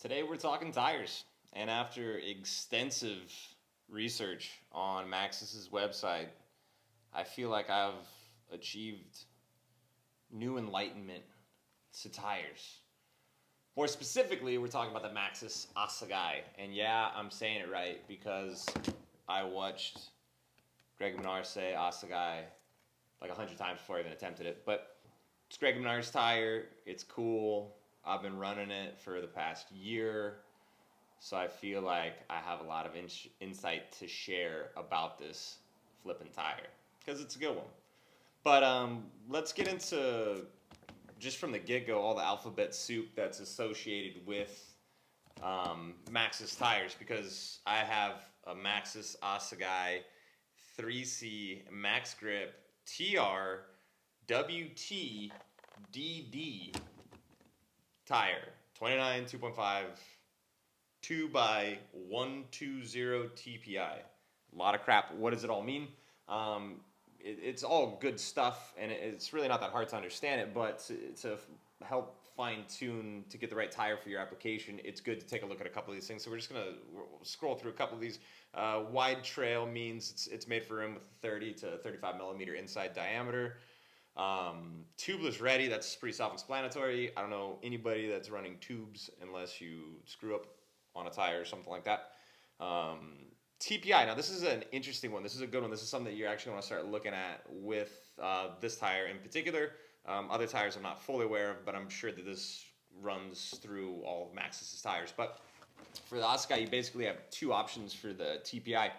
Today we're talking tires, and after extensive research on Maxxis' website, I feel like I've achieved new enlightenment to tires. More specifically, we're talking about the Maxxis Assegai, and yeah, I'm saying it right because I watched Greg Menard say Assegai like 100 times before I even attempted it, but it's Greg Menard's tire, it's cool. I've been running it for the past year, so I feel like I have a lot of insight to share about this flipping tire because it's a good one. But let's get into just from the get-go all the alphabet soup that's associated with Maxxis tires, because I have a Maxxis Assegai 3C Max Grip TR WT DD tire, 29 2.5 2 by 120 TPI. A lot of crap. What does it all mean? It's all good stuff, and it's really not that hard to understand it, but to help fine-tune to get the right tire for your application, it's good to take a look at a couple of these things. So we're just going to scroll through a couple of these. Wide trail means it's made for room with a 30 to 35 millimeter inside diameter. Tubeless ready, that's pretty self-explanatory. I don't know anybody that's running tubes unless you screw up on a tire or something like that. TPI, now this is an interesting one. This is a good one. This is something that you're actually want to start looking at with this tire in particular. Other tires I'm not fully aware of, but I'm sure that this runs through all of Maxxis' tires. But for the Assegai, you basically have two options for the TPI.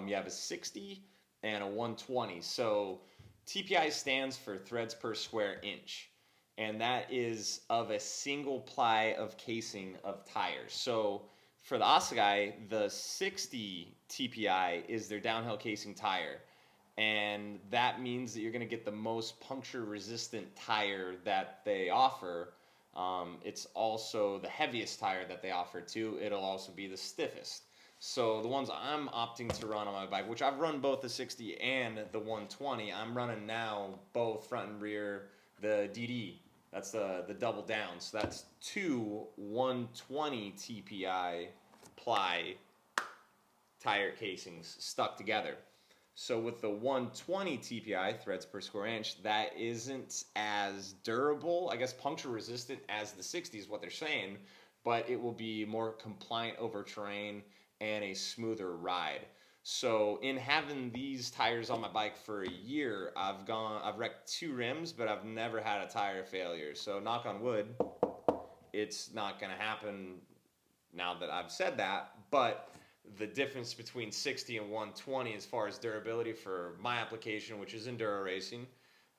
You have a 60 and a 120. So TPI stands for threads per square inch, and that is of a single ply of casing of tires. So for the Assegai, the 60 TPI is their downhill casing tire, and that means that you're going to get the most puncture resistant tire that they offer. It's also the heaviest tire that they offer too. It'll also be the stiffest. So the ones I'm opting to run on my bike, which I've run both the 60 and the 120, I'm running now both front and rear, the DD. That's the double down. So that's two 120 TPI ply tire casings stuck together. So with the 120 TPI, threads per square inch, that isn't as durable, I guess puncture resistant as the 60 is what they're saying, but it will be more compliant over terrain and a smoother ride. So in having these tires on my bike for a year, I've wrecked 2 rims, but I've never had a tire failure. So knock on wood, it's not going to happen now that I've said that. But the difference between 60 and 120 as far as durability for my application, which is enduro racing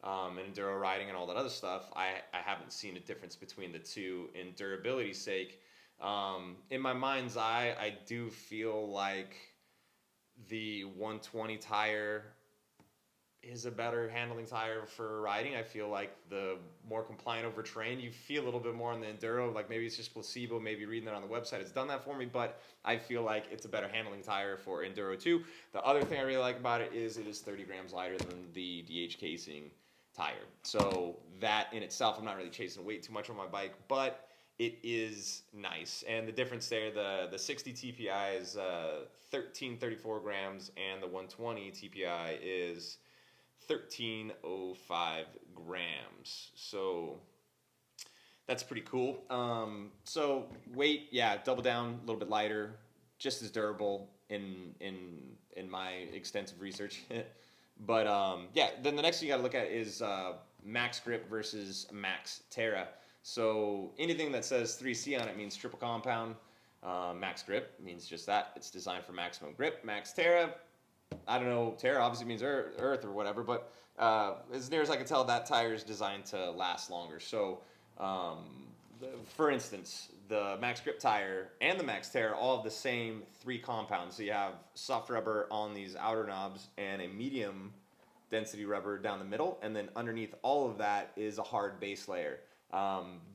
and enduro riding and all that other stuff, I haven't seen a difference between the two in durability's sake. In my mind's eye, I do feel like the 120 tire is a better handling tire for riding. I feel like the more compliant over terrain, you feel a little bit more on the enduro. Like maybe it's just placebo, maybe reading that on the website, it's done that for me, but I feel like it's a better handling tire for enduro too. The other thing I really like about it is 30 grams lighter than the DH casing tire. So that in itself, I'm not really chasing weight too much on my bike, but it is nice. And the difference there, the 60 TPI is 1334 grams, and the 120 TPI is 1305 grams. So that's pretty cool. So weight, yeah, double down, a little bit lighter, just as durable in my extensive research. But yeah, then the next thing you got to look at is Max Grip versus Max Terra. So anything that says 3C on it means triple compound. Max Grip means just that. It's designed for maximum grip. Max Terra, I don't know, Terra obviously means earth or whatever, but as near as I can tell, that tire is designed to last longer. So for instance, the Max Grip tire and the Max Terra all have the same 3 compounds. So you have soft rubber on these outer knobs and a medium density rubber down the middle, and then underneath all of that is a hard base layer.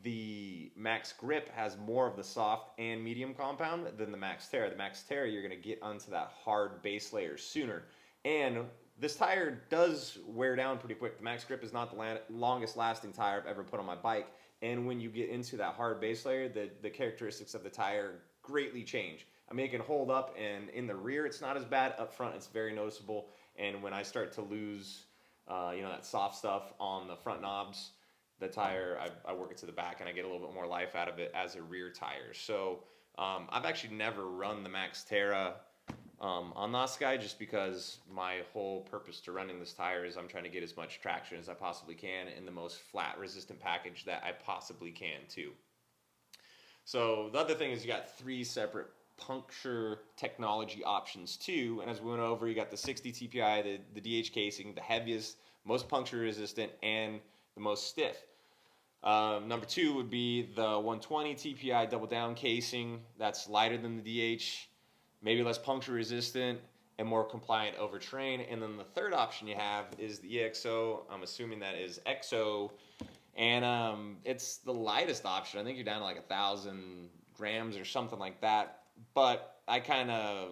The Max Grip has more of the soft and medium compound than the Max Terra. The Max Terra, you're going to get onto that hard base layer sooner. And this tire does wear down pretty quick. The MAXX Grip is not the longest lasting tire I've ever put on my bike. And when you get into that hard base layer, the characteristics of the tire greatly change. I mean, it can hold up, and in the rear, it's not as bad. Up front, it's very noticeable. And when I start to lose, that soft stuff on the front knobs, the tire, I work it to the back, and I get a little bit more life out of it as a rear tire. So I've actually never run the Maxx Terra on the Assegai, just because my whole purpose to running this tire is I'm trying to get as much traction as I possibly can in the most flat resistant package that I possibly can too. So the other thing is you got 3 separate puncture technology options too, and as we went over, you got the 60 TPI, the DH casing, the heaviest, most puncture resistant, and the most stiff. Number 2 would be the 120 TPI double down casing. That's lighter than the DH, maybe less puncture resistant, and more compliant over terrain. And then the third option you have is the EXO. I'm assuming that is EXO, and it's the lightest option. I think you're down to like 1,000 grams or something like that. But I kind of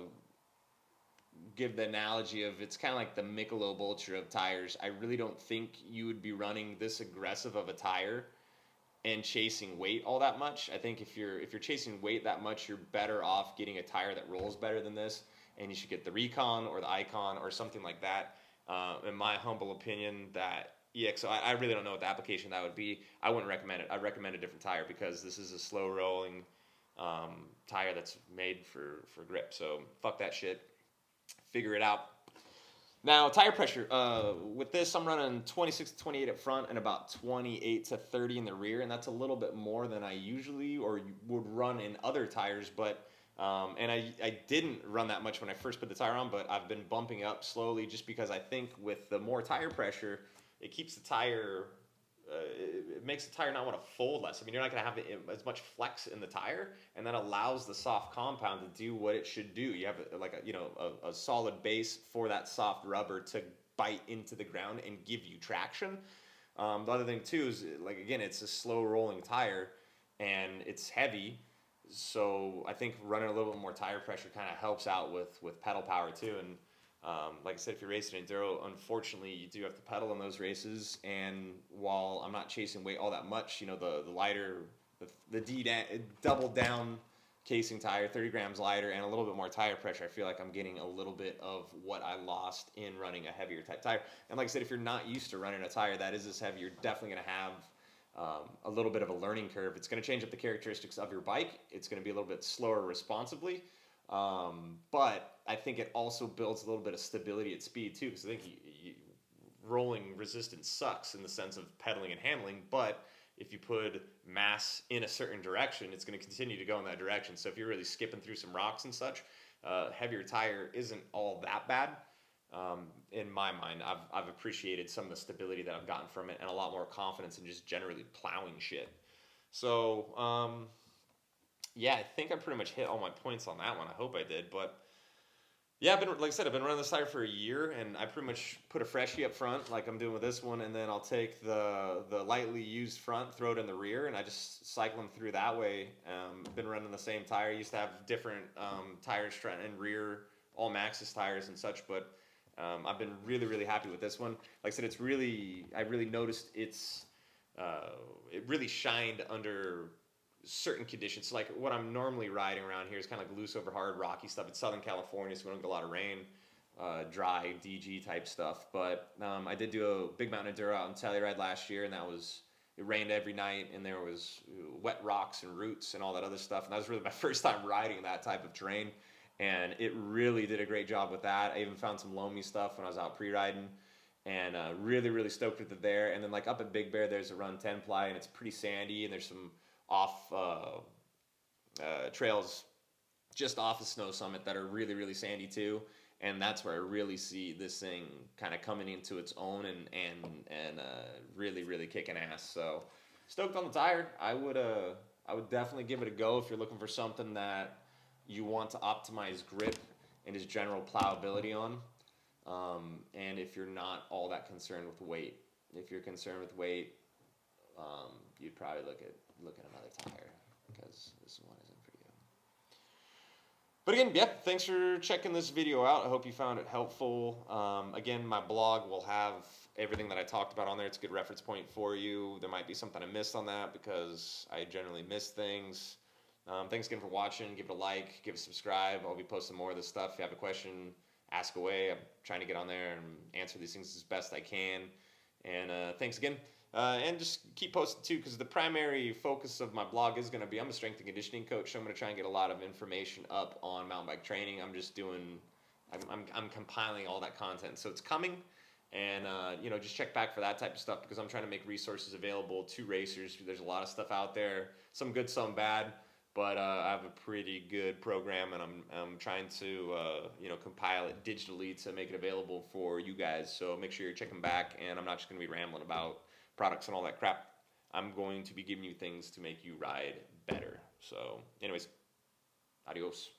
give the analogy of it's kind of like the Michelob Ultra of tires. I really don't think you would be running this aggressive of a tire and chasing weight all that much. I think if you're chasing weight that much, you're better off getting a tire that rolls better than this, and you should get the Recon or the Icon or something like that. In my humble opinion, that EXO, I really don't know what the application that would be. I wouldn't recommend it. I'd recommend a different tire, because this is a slow rolling tire that's made for grip. So fuck that shit. Figure it out. Now, tire pressure. With this, I'm running 26 to 28 up front and about 28 to 30 in the rear, and that's a little bit more than I usually or would run in other tires. But and I didn't run that much when I first put the tire on, but I've been bumping up slowly, just because I think with the more tire pressure, it keeps the tire. It makes the tire not want to fold less. I mean, you're not going to have as much flex in the tire, and that allows the soft compound to do what it should do. You have a solid base for that soft rubber to bite into the ground and give you traction. The other thing too is, like, again, it's a slow rolling tire and it's heavy, so I think running a little bit more tire pressure kind of helps out with pedal power too. And like I said, if you're racing enduro, unfortunately, you do have to pedal in those races. And while I'm not chasing weight all that much, the lighter, the double down casing tire, 30 grams lighter, and a little bit more tire pressure, I feel like I'm getting a little bit of what I lost in running a heavier type tire. And like I said, if you're not used to running a tire that is this heavy, you're definitely going to have a little bit of a learning curve. It's going to change up the characteristics of your bike. It's going to be a little bit slower responsibly. But I think it also builds a little bit of stability at speed too, because I think rolling resistance sucks in the sense of pedaling and handling, but if you put mass in a certain direction, it's going to continue to go in that direction. So if you're really skipping through some rocks and such, heavier tire isn't all that bad. In my mind, I've appreciated some of the stability that I've gotten from it, and a lot more confidence in just generally plowing shit. So, yeah, I think I pretty much hit all my points on that one. I hope I did, but yeah, like I said, I've been running this tire for a year, and I pretty much put a freshie up front, like I'm doing with this one, and then I'll take the lightly used front, throw it in the rear, and I just cycle them through that way. Been running the same tire. Used to have different tires front and rear, all Maxxis tires and such, but I've been really, really happy with this one. Like I said, I really noticed it really shined under certain conditions. Like what I'm normally riding around here is kind of like loose over hard, rocky stuff. It's Southern California, so we don't get a lot of rain, dry DG type stuff. But I did do a big mountain enduro out in Telluride last year, and it rained every night, and there was wet rocks and roots and all that other stuff. And that was really my first time riding that type of terrain, and it really did a great job with that. I even found some loamy stuff when I was out pre-riding, and really, really stoked with it there. And then like up at Big Bear, there's a run 10 ply, and it's pretty sandy, and there's some off trails just off the snow summit that are really, really sandy too, and that's where I really see this thing kind of coming into its own and really, really kicking ass. So stoked on the tire. I would definitely give it a go if you're looking for something that you want to optimize grip and just general plowability on, and if you're not all that concerned with weight. If you're concerned with weight, you'd probably look at another tire, because this one isn't for you. But again, yeah, thanks for checking this video out. I hope you found it helpful. Again, my blog will have everything that I talked about on there. It's a good reference point for you. There might be something I missed on that because I generally miss things. Thanks again for watching. Give it a like, give it a subscribe. I'll be posting more of this stuff. If you have a question, ask away. I'm trying to get on there and answer these things as best I can. And thanks again. And just keep posting too, because the primary focus of my blog is going to be, I'm a strength and conditioning coach, so I'm going to try and get a lot of information up on mountain bike training. I'm compiling all that content, so it's coming. And just check back for that type of stuff, because I'm trying to make resources available to racers. There's a lot of stuff out there, some good, some bad. But I have a pretty good program, and I'm trying to compile it digitally to make it available for you guys. So make sure you're checking back, and I'm not just going to be rambling about products and all that crap. I'm going to be giving you things to make you ride better. So anyways, adios.